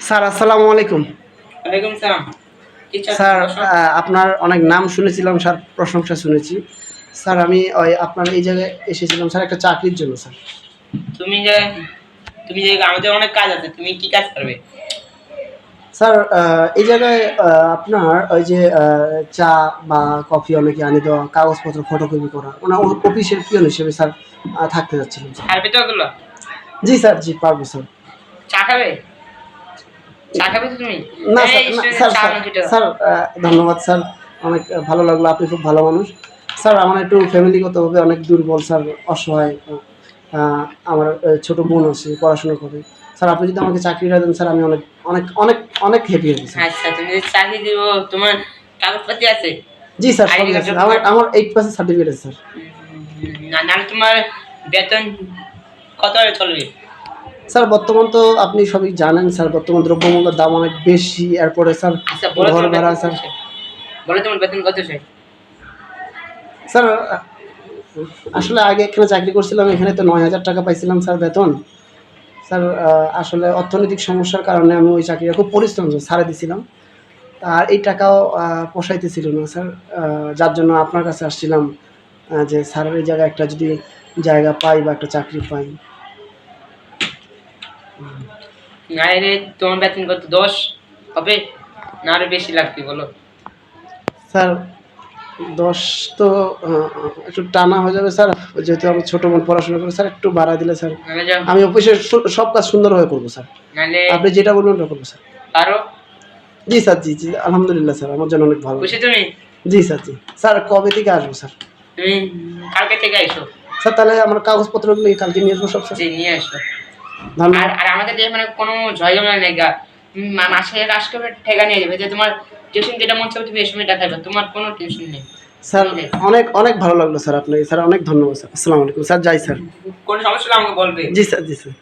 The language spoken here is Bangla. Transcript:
স্যার আসসালামু আলাইকুম। ওয়ালাইকুম সালাম। স্যার আপনার অনেক নাম শুনেছিলাম স্যার, প্রশংসা শুনেছি স্যার। আমি ওই আপনার এই জায়গায় এসেছিলাম স্যার একটা চাকরির জন্য স্যার। তুমি যে তুমি যে আমাদের অনেক কাজ আছে, তুমি কি কাজ করবে? স্যার এই জায়গায় আপনার ওই যে চা বা কফি অনেকে আনি দেওয়া, কাগজপত্র ফটোকপি করা, ওনার অফিসের পিয়ন হিসেবে স্যার থাকতে যাচ্ছিলাম স্যার। পারবে তো ওগুলো? জি স্যার, জি পারবো স্যার। চা খাবে? চা খাবে তো তুমি? না এই স্যার, না স্টুডেন্ট স্যার, চা স্যার, না দুটো। স্যার ধন্যবাদ স্যার, অনেক ভালো লাগলো, আপনি খুব ভালো মানুষ স্যার। আমার একটু ফ্যামিলিগতভাবে অনেক দুর্বল স্যার, অসহায়। আহ, আমার ছোট বোন আছে, পড়াশোনা করে স্যার। আপনি যদি আমাকে চাকরিটা দেন স্যার, আমি অনেক অনেক অনেক অনেক হ্যাপি হবো স্যার। আচ্ছা, তুমি যে চাকরি দিব, তোমার কাগজপাতি আছে? জি স্যার, আইডি সবই কার্ড আছে আমার, আমার 8% সার্টিফিকেট আছে স্যার। না না, তোমার বেতন কত হলে চলবে? স্যার বর্তমান তো আপনি সবই জানেন স্যার, বর্তমান দ্রব্যমূল্যের দাম অনেক বেশি, এরপরে স্যার আচ্ছা, বলো ঘর তোমার ভাড়া বেতন কত স্যার। চাই? বলো তোমার বেতন কত চাই? স্যার আসলে আগে এখানে চাকরি করছিলাম, এখানে তো 9,000 টাকা পাইছিলাম স্যার বেতন। স্যার আসলে অর্থনৈতিক সমস্যার কারণে আমি ওই চাকরিটা খুব পরিশ্রম ছাড়ে দিছিলাম। আর এই টাকাও পোষাইতেছিল না স্যার। যার জন্য আপনার কাছে আসছিলাম, যে স্যারের এই জায়গায় একটা যদি জায়গা পাই বা একটা চাকরি পাই। না রে, তোমার বেতন কত? 10 হবে না আরো বেশি লাগবে বলো? স্যার 10 তো একটু টানা হয়ে যাবে স্যার, যেহেতু আমি ছোটো বোন পড়াশোনা করি স্যার, একটু বাড়া দিলে স্যার নাহলে যাও, আমি অফিসের সব কাজ সুন্দরভাবে করবো স্যার। নাহলে আপনি যেটা বলবেন ওটা করবো স্যার। আরো জি স্যার, জি জি আলহামদুলিল্লাহ স্যার, আমার জন্য অনেক ভালো। খুশি তুমি? জি স্যার, জি স্যার। কবে থেকে আসবো স্যার? তুমি কালকে থেকে এসো। স্যার তাহলে আমার কাগজপত্রগুলো কালকে নিয়ে আসবো সব স্যার। জি, নিয়ে আসো। ধন্যবাদ। আর আর আমাদের যে মানে কোনো ঝয়ঝামেলা নেই গা। মাসে কাজ করবে, ঠেকা নিয়ে যাবে, যে তোমার টিউশন যেটা মন চাবে তুমি এই সময় টাকা পাবে, তোমার কোনো টিউশন নেই। স্যার বুঝলে? অনেক অনেক ভালো লাগলো স্যার আপনাকে স্যার, অনেক ধন্যবাদ স্যার। আসসালামু আলাইকুম স্যার, যাই স্যার। কোনো সমস্যা হলে আমাকে বলবে। জি স্যার, জি স্যার।